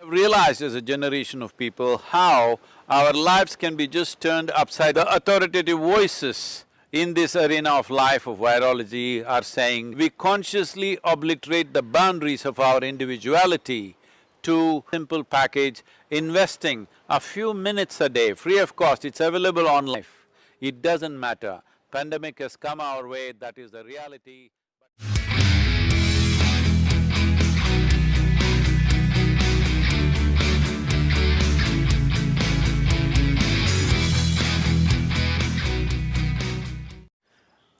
realized as a generation of people how our lives can be just turned upside down. The authoritative voices in this arena of life of virology are saying we consciously obliterate the boundaries of our individuality to simple package, investing a few minutes a day, free of cost, it's available online. It doesn't matter. Pandemic has come our way, that is the reality.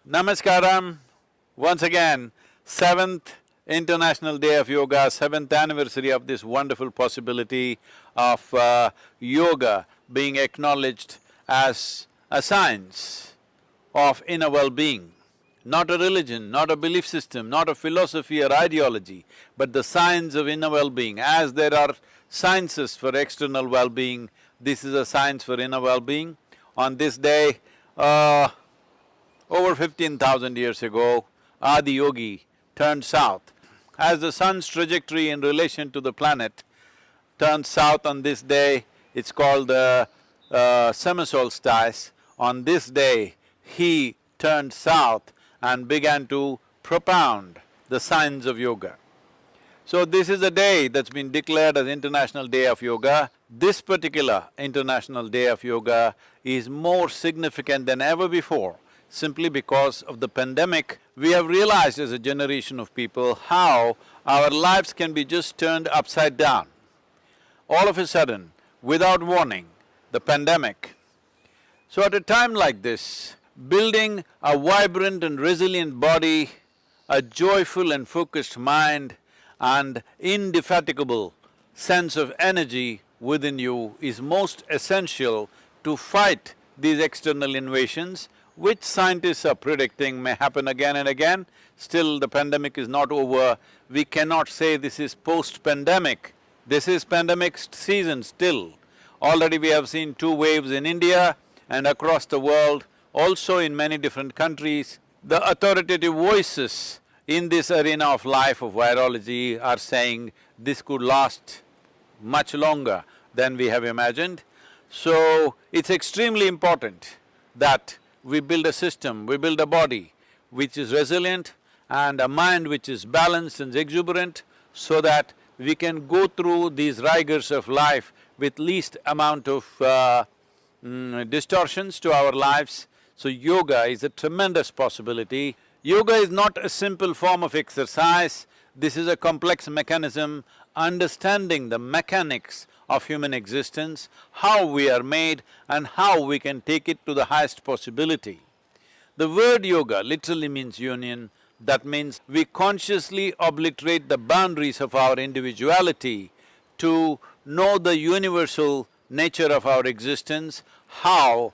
Namaskaram, once again, 7th International Day of Yoga, 7th anniversary of this wonderful possibility of yoga being acknowledged as a science of inner well-being. Not a religion, not a belief system, not a philosophy or ideology, but the science of inner well-being. As there are sciences for external well-being, this is a science for inner well-being. On this day, over 15,000 years ago, Adi Yogi turned south. As the sun's trajectory in relation to the planet turns south on this day, it's called the summer solstice. On this day, he turned south and began to propound the science of yoga. So this is a day that's been declared as International Day of Yoga. This particular International Day of Yoga is more significant than ever before. Simply because of the pandemic, we have realized as a generation of people how our lives can be just turned upside down. All of a sudden, without warning, the pandemic. So at a time like this, building a vibrant and resilient body, a joyful and focused mind, and indefatigable sense of energy within you is most essential to fight these external invasions, which scientists are predicting may happen again and again. Still, the pandemic is not over. We cannot say this is post-pandemic. This is pandemic season still. Already we have seen 2 waves in India and across the world, also in many different countries. The authoritative voices in this arena of life of virology are saying this could last much longer than we have imagined. So, it's extremely important that we build a system, we build a body which is resilient and a mind which is balanced and exuberant so that we can go through these rigors of life with least amount of distortions to our lives. So yoga is a tremendous possibility. Yoga is not a simple form of exercise, this is a complex mechanism, understanding the mechanics of human existence, how we are made and how we can take it to the highest possibility. The word yoga literally means union, that means we consciously obliterate the boundaries of our individuality to know the universal nature of our existence, how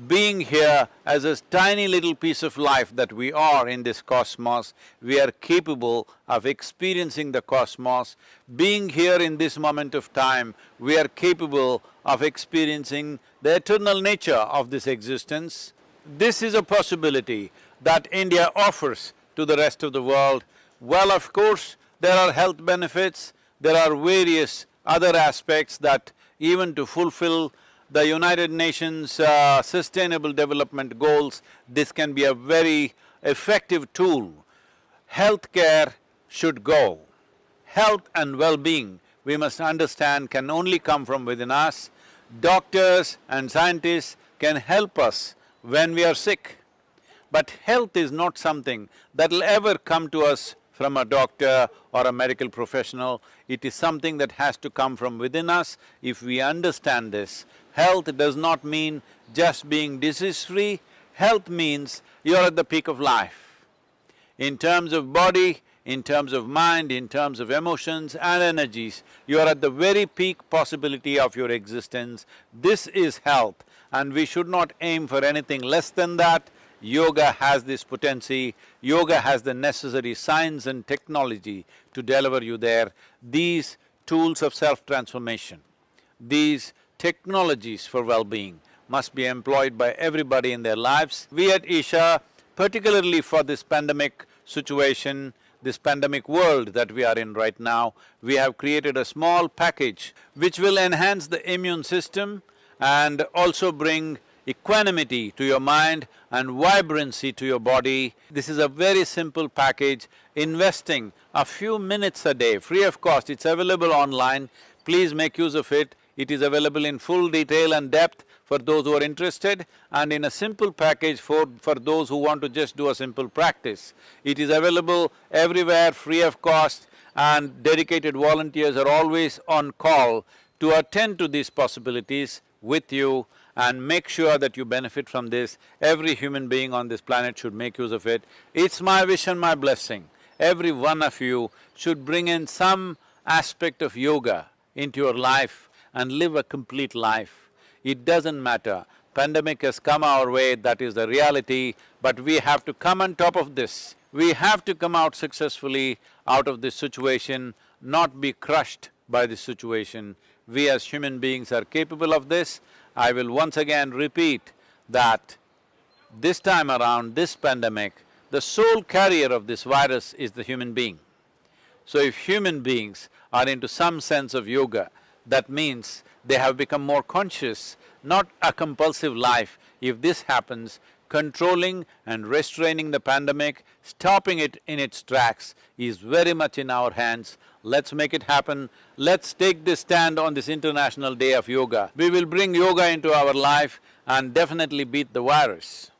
being here as a tiny little piece of life that we are in this cosmos, we are capable of experiencing the cosmos. Being here in this moment of time, we are capable of experiencing the eternal nature of this existence. This is a possibility that India offers to the rest of the world. Well, of course, there are health benefits, there are various other aspects that even to fulfill the United Nations Sustainable Development Goals, this can be a very effective tool. Healthcare should go. Health and well-being, we must understand, can only come from within us. Doctors and scientists can help us when we are sick. But health is not something that'll ever come to us from a doctor or a medical professional. It is something that has to come from within us. If we understand this, health does not mean just being disease-free, health means you're at the peak of life. In terms of body, in terms of mind, in terms of emotions and energies, you are at the very peak possibility of your existence. This is health and we should not aim for anything less than that. Yoga has this potency, yoga has the necessary science and technology to deliver you there. These tools of self-transformation, these technologies for well-being must be employed by everybody in their lives. We at Isha, particularly for this pandemic situation, this pandemic world that we are in right now, we have created a small package which will enhance the immune system and also bring equanimity to your mind and vibrancy to your body. This is a very simple package, investing a few minutes a day, free of cost. It's available online. Please make use of it. It is available in full detail and depth for those who are interested, and in a simple package for those who want to just do a simple practice. It is available everywhere, free of cost, and dedicated volunteers are always on call to attend to these possibilities with you and make sure that you benefit from this. Every human being on this planet should make use of it. It's my wish and my blessing. Every one of you should bring in some aspect of yoga into your life and live a complete life. It doesn't matter, pandemic has come our way, that is the reality, but we have to come on top of this. We have to come out successfully out of this situation, not be crushed by this situation. We as human beings are capable of this. I will once again repeat that this time around, this pandemic, the sole carrier of this virus is the human being. So if human beings are into some sense of yoga, that means they have become more conscious, not a compulsive life. If this happens, controlling and restraining the pandemic, stopping it in its tracks is very much in our hands. Let's make it happen. Let's take this stand on this International Day of Yoga. We will bring yoga into our life and definitely beat the virus.